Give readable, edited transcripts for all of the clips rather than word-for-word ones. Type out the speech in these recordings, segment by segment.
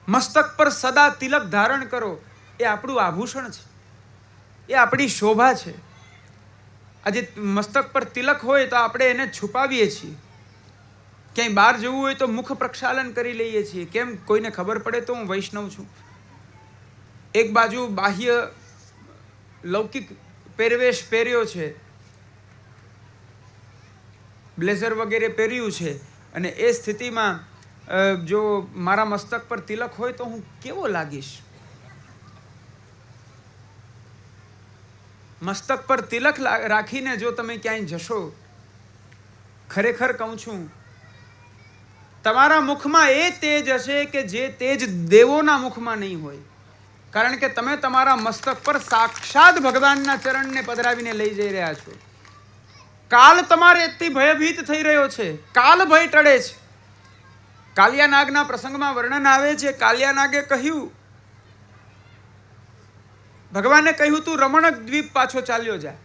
મસ્તક પર સદા તિલક ધારણ કરો, એ આપણું આભૂષણ છે, એ આપણી શોભા છે. આજે મસ્તક પર તિલક હોય તો આપણે એને છુપાવીએ છીએ. ક્યાંય બહાર જવું હોય તો મુખ પ્રક્ષાલન કરી લઈએ છીએ. કેમ? કોઈને ખબર પડે તો હું વૈષ્ણવ છું. એક બાજુ બાહ્ય લૌકિક પહેરવેશ પહેર્યો છે, બ્લેઝર વગેરે પહેર્યું છે, અને એ સ્થિતિમાં જો મારા મસ્તક પર તિલક હોય તો હું કેવો લાગીશ? મસ્તક પર તિલક રાખીને જો તમે ક્યાંય જશો, ખરેખર કહું છું, તમારા મુખમાં એ તેજ હશે કે જે તેજ દેવોના મુખમાં નહીં હોય. કારણ કે તમે તમારા મસ્તક પર સાક્ષાત ભગવાનના ચરણને પધરાવીને લઈ જઈ રહ્યા છો. કાલ તમારે એટલી ભયભીત થઈ રહ્યો છે, કાલ ભય ટળે છે. કાલિયા નાગના પ્રસંગમાં વર્ણન આવે છે. કાલિયા નાગે કહ્યું, ભગવાને કહ્યું તું રમણક દ્વીપ પાછો ચાલ્યો જા.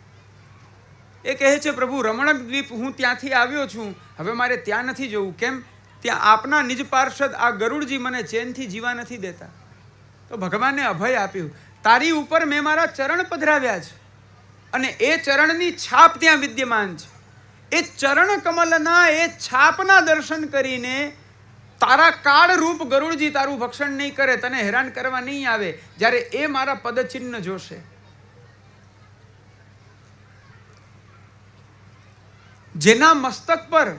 એ કહે છે, પ્રભુ રમણક દ્વીપ હું ત્યાંથી આવ્યો છું, હવે મારે ત્યાં નથી જવું. કેમ? ત્યાં આપના નિજ પાર્ષદ આ ગરુડજી મને ચેનથી જીવા નથી દેતા. તો ભગવાને અભય આપ્યું, તારી ઉપર મેં મારા ચરણ પધરાવ્યા છે, અને એ ચરણની છાપ ત્યાં વિદ્યમાન છે. એ ચરણ કમલના એ છાપના દર્શન કરીને તારા કાળ રૂપ ગરુડજી તારું ભક્ષણ નહીં કરે, તને હેરાન કરવા નહીં આવે. જ્યારે એ મારા પદચિહ્ન જોશે, જેના મસ્તક પર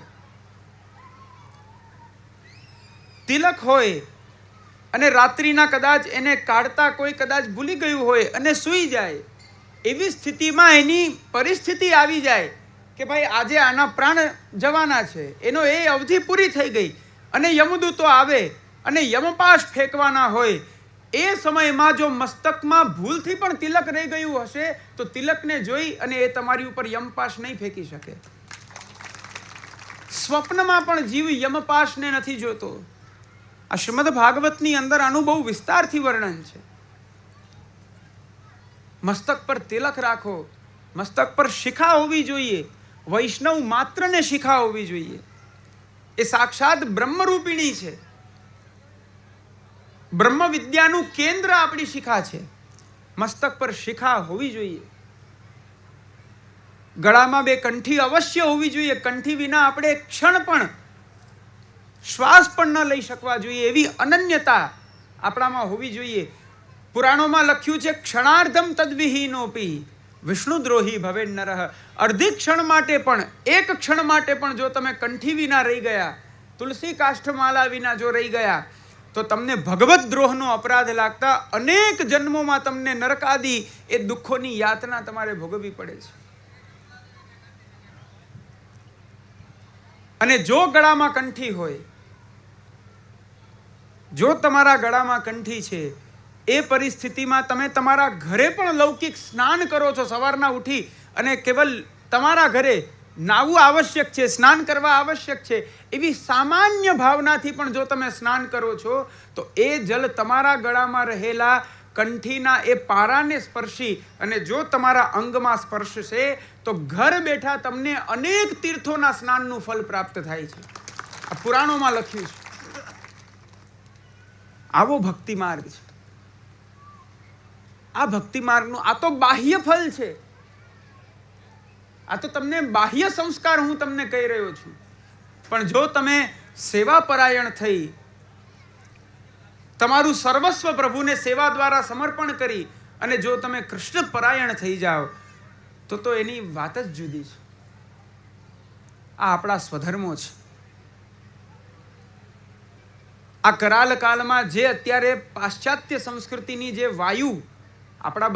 તિલક હોય અને રાત્રિના કદાચ એને કાઢતા કોઈ કદાચ ભૂલી ગયું હોય અને સૂઈ જાય, એવી સ્થિતિમાં એની પરિસ્થિતિ આવી જાય કે ભાઈ આજે આના પ્રાણ જવાના છે, એનો એ અવધિ પૂરી થઈ ગઈ, અને યમદૂતો આવે અને યમપાશ ફેંકવાના હોય, એ સમયમાં જો મસ્તકમાં ભૂલથી પણ તિલક રહી ગયું હશે તો તિલકને જોઈ અને એ તમારી ઉપર યમપાશ નહીં ફેંકી શકે. સ્વપ્નમાં પણ જીવ યમપાશને નથી જોતો. આ શ્રીમદ ભાગવતની અંદર આનું બહુ વિસ્તારથી વર્ણન છે. મસ્તક પર તિલક રાખો, મસ્તક પર શિખા હોવી જોઈએ. વૈષ્ણવ માત્રને શિખા હોવી જોઈએ. એ સાક્ષાત બ્રહ્મરૂપિણી છે. બ્રહ્મ વિદ્યાનું કેન્દ્ર આપણી શિખા છે. મસ્તક પર શિખા હોવી જોઈએ. ગળામાં બે કંઠી અવશ્ય હોવી જોઈએ. કંઠી વિના આપણે એક ક્ષણ પણ શ્વાસ પણ ન લઈ શકવા જોઈએ, એવી અનન્યતા આપણામાં હોવી જોઈએ. પુરાણોમાં લખ્યું છે, ક્ષણાર્ધમ તદ્વિહીનોપી વિષ્ણુદ્રોહી ભવે નરઃ. અડધી ક્ષણ માટે પણ, એક ક્ષણ માટે પણ જો તમે કંઠી વિના રહી ગયા, તુલસી કાષ્ઠમાલા વિના જો રહી ગયા, તો તમને ભગવત દ્રોહનો અપરાધ લાગતા અનેક જન્મોમાં તમને નરકાદી એ દુઃખોની યાતના તમારે ભોગવવી પડે છે. અને જો ગળામાં કંઠી હોય, જો તમારા ગળામાં કંઠી છે, એ પરિસ્થિતિમાં તમે તમારા ઘરે પણ લૌકિક સ્નાન કરો છો. સવારના ઉઠી અને કેવલ તમારા ઘરે નાવું આવશ્યક છે, સ્નાન કરવા આવશ્યક છે, એવી સામાન્ય ભાવનાથી પણ જો તમે સ્નાન કરો છો, તો એ જલ તમારા ગળામાં રહેલા કંઠીના એ પારાને સ્પર્શી અને જો તમારા અંગમાં સ્પર્શશે તો ઘર બેઠા તમને અનેક તીર્થોના સ્નાનનું ફલ પ્રાપ્ત થાય છે. આ પુરાણોમાં લખ્યું છે. આવો ભક્તિ માર્ગ છે. આ ભક્તિ માર્ગનું આ તો બાહ્ય ફલ છે. આ તો તમને બાહ્ય સંસ્કાર હું તમને કહી રહ્યો છું. પણ જો તમે સેવા પરાયણ થઈ, તમારું સર્વસ્વ પ્રભુને સેવા દ્વારા સમર્પણ કરી અને જો તમે કૃષ્ણ પરાયણ થઈ જાઓ, તો એની વાત જ જુદી છે. આ આપણા સ્વધર્મો છે. આ કરાલ કાળમાં જે અત્યારે પાશ્ચાત્ય સંસ્કૃતિની જે વાયુ આપણા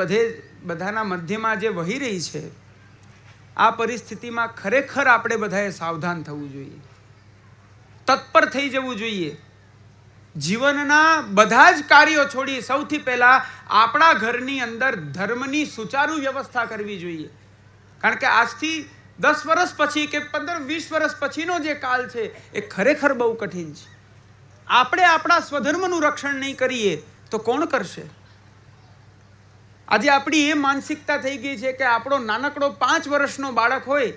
બધાના મધ્યમાં જે વહી રહી છે, આ પરિસ્થિતિમાં ખરેખર આપણે બધાએ સાવધાન થવું જોઈએ, તત્પર થઈ જવું જોઈએ. જીવનના બધા જ કાર્યો છોડી સૌથી પહેલા આપણા ઘરની અંદર ધર્મની સુચારુ વ્યવસ્થા કરવી જોઈએ. કારણ કે આજથી 10 વર્ષ પછી કે 15-20 વર્ષ પછીનો જે કાળ છે એ ખરેખર બહુ કઠિન છે. આપણે આપણા સ્વધર્મનું રક્ષણ નહીં કરીએ તો કોણ કરશે? આજે આપણી એ માનસિકતા થઈ ગઈ છે કે આપણો નાનકડો 5 વર્ષનો બાળક હોય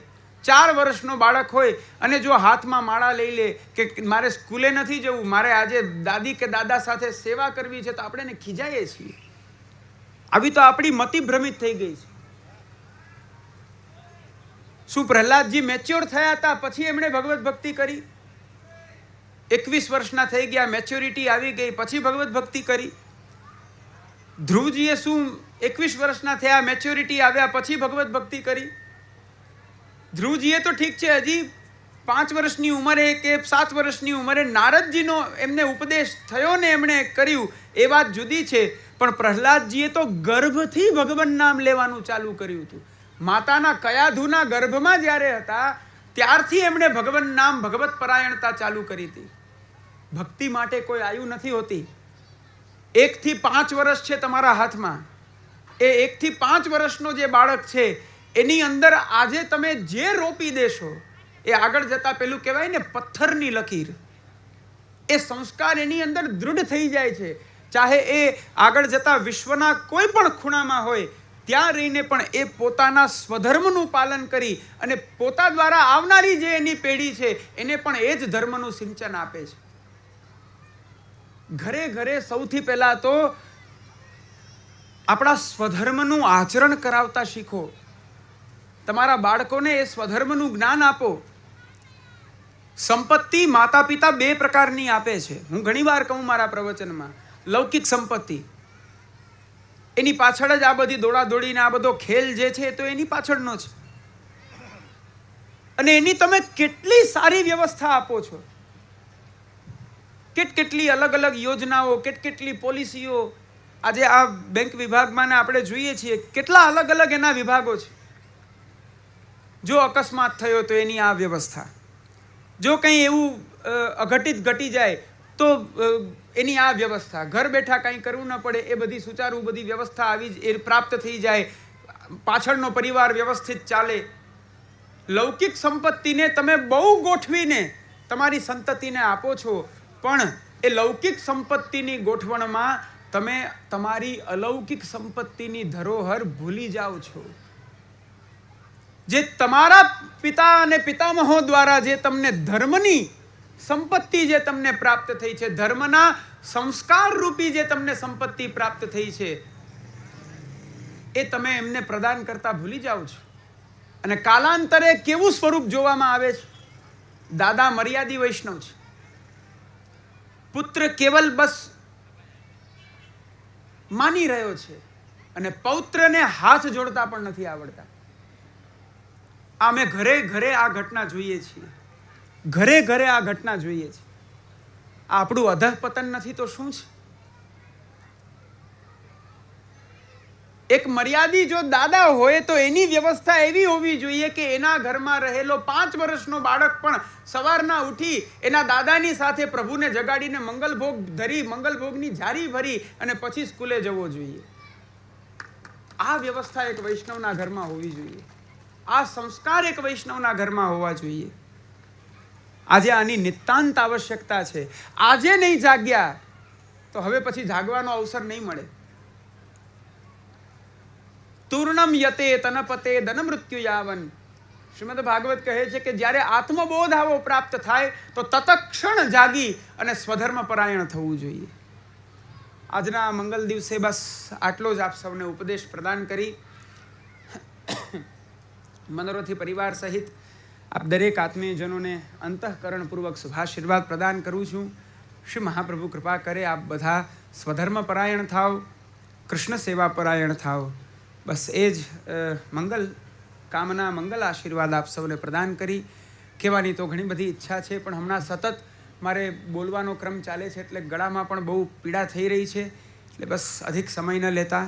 4 વર્ષનો બાળક હોય અને જો હાથમાં માળા લઈ લે કે મારે સ્કૂલે નથી જવું, મારે આજે દાદી કે દાદા સાથે સેવા કરવી છે, તો આપણે એને ખીજાઈએ છીએ. આવી તો આપણી મતિ ભ્રમિત થઈ ગઈ છે. શું પ્રહલાદજી મેચ્યોર થયા હતા પછી એમણે ભગવત ભક્તિ કરી? 21 વર્ષના થઈ ગયા, મેચ્યોરિટી આવી ગઈ, પછી ભગવત ભક્તિ કરી? ધ્રુવજીએ શું 21 વર્ષના થયા, મેચ્યોરિટી આવ્યા પછી ભગવત ભક્તિ કરી? ધ્રુવજીએ તો ઠીક છે, હજી 5 વર્ષની ઉંમરે કે 7 વર્ષની ઉંમરે નારદજીનો એમને ઉપદેશ થયો ને એમણે કર્યું, એ વાત જુદી છે. પણ પ્રહલાદજીએ તો ગર્ભથી ભગવાન નામ લેવાનું ચાલુ કર્યું હતું. માતાના કયાધુના ગર્ભમાં જ્યારે હતા ત્યારથી એમણે ભગવાન નામ, ભગવત પરાયણતા ચાલુ કરી હતી. ભક્તિ માટે કોઈ આયુ નથી હોતી. 1 થી 5 વર્ષ છે તમારા હાથમાં. એ 1 થી 5 વર્ષનો જે બાળક છે એની અંદર આજે તમે જે રોપી દેશો એ આગળ જતા પેલું કહેવાય ને પથ્થરની લકીર, એ સંસ્કાર એની અંદર દૃઢ થઈ જાય છે. ચાહે એ આગળ જતા વિશ્વના કોઈ પણ ખૂણામાં હોય ત્યાં રહીને પણ એ પોતાના સ્વધર્મનું પાલન કરી અને પોતા દ્વારા આવનારી જે એની પેઢી છે એને પણ એ જ ધર્મનું સિંચન આપે છે. ઘરે ઘરે સૌથી પહેલા તો આપણા સ્વધર્મનું આચરણ કરાવતા શીખો. તમારા બાળકોને એ સ્વધર્મનું જ્ઞાન આપો. સંપત્તિ માતા પિતા 2 પ્રકારની આપે છે. હું ઘણી વાર કહું મારા પ્રવચનમાં, લૌકિક સંપત્તિ, એની પાછળ જ આ બધી દોડાદોડીને આ બધો ખેલ જે છે તો એની પાછળનો છે. અને એની તમે કેટલી સારી વ્યવસ્થા આપો છો, કેટલી અલગ અલગ યોજનાઓ, કેટલી પોલિસીઓ. આજે આ બેંક વિભાગમાં આપણે જોઈએ છીએ કેટલા અલગ અલગ એના વિભાગો છે. જો અકસ્માત થયો તો એની આ વ્યવસ્થા, જો કંઈ એવું અઘટિત ઘટી જાય તો એની આ વ્યવસ્થા, ઘર બેઠા કંઈ કરવું ન પડે એ બધી સુચારુ બધી વ્યવસ્થા આવી એ પ્રાપ્ત થઈ જાય, પાછળનો પરિવાર વ્યવસ્થિત ચાલે. લૌકિક સંપત્તિને તમે બહુ ગોઠવીને તમારી સંતતિને આપો છો, પણ એ લૌકિક સંપત્તિની ગોઠવણમાં તમે તમારી અલૌકિક સંપત્તિની ધરોહર ભૂલી જાઓ છો. જે તમારા પિતા અને પિતામહો દ્વારા જે તમને ધર્મની સંપત્તિ જે તમને પ્રાપ્ત થઈ છે, ધર્મના સંસ્કાર રૂપી જે તમને સંપત્તિ પ્રાપ્ત થઈ છે, એ તમે એમને પ્રદાન કરતા ભૂલી જાઓ છો. અને કાલાંતરે કેવું સ્વરૂપ જોવામાં આવે છે? દાદા મર્યાદી વૈષ્ણવ છે, પુત્ર કેવલ બસ માની રહ્યો છે અને પૌત્રને હાથ જોડતા પણ નથી આવડતા. અમે ઘરે ઘરે આ ઘટના જોઈએ છીએ, ઘરે ઘરે આ ઘટના જોઈએ છે. આપણું અધઃપતન નથી તો શું છે? એક મર્યાદી જો દાદા હોય તો એની વ્યવસ્થા એવી હોવી જોઈએ કે એના ઘરમાં રહેલો 5 વર્ષનો બાળક પણ સવારના ઉઠી એના દાદાની સાથે પ્રભુને જગાડીને મંગલભોગ ધરી, મંગલભોગની જારી ભરી અને પછી સ્કૂલે જવો જોઈએ. આ વ્યવસ્થા એક વૈષ્ણવના ઘરમાં હોવી જોઈએ. આ સંસ્કાર એક વૈષ્ણવના ઘરમાં હોવા જોઈએ. આજે આની નિતાંત આવશ્યકતા છે. આજે નહીં જાગ્યા તો હવે પછી જાગવાનો અવસર નહીં મળે. તૂર્ણમ યતે તનપતે ધન મૃત્યુ યાવન. શ્રીમદ ભાગવત કહે છે કે જ્યારે આત્મબોધ આવો પ્રાપ્ત થાય તો તત્ક્ષણ જાગી અને સ્વધર્મ પરાયણ થવું જોઈએ. આજના મંગલ દિવસે બસ આટલો જ આપ સૌને ઉપદેશ પ્રદાન કરી મનોરથી પરિવાર સહિત આપ દરેક આત્મીયજનોને અંતઃકરણપૂર્વક શુભાશીર્વાદ પ્રદાન કરું છું. શ્રી મહાપ્રભુ કૃપા કરે આપ બધા સ્વધર્મ પરાયણ થાવ, કૃષ્ણ સેવા પરાયણ થાવ. બસ એ જ મંગલ કામના, મંગલ આશીર્વાદ આપ સૌને પ્રદાન કરી. કહેવાની તો ઘણી બધી ઈચ્છા છે, પણ હમણાં સતત મારે બોલવાનો ક્રમ ચાલે છે એટલે ગળામાં પણ બહુ પીડા થઈ રહી છે. એટલે બસ અધિક સમય ન લેતા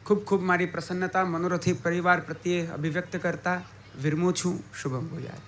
ખૂબ ખૂબ મારી પ્રસન્નતા મનોરથી પરિવાર પ્રત્યે અભિવ્યક્ત કરતા વિરમું છું. શુભમ ભૂયાત.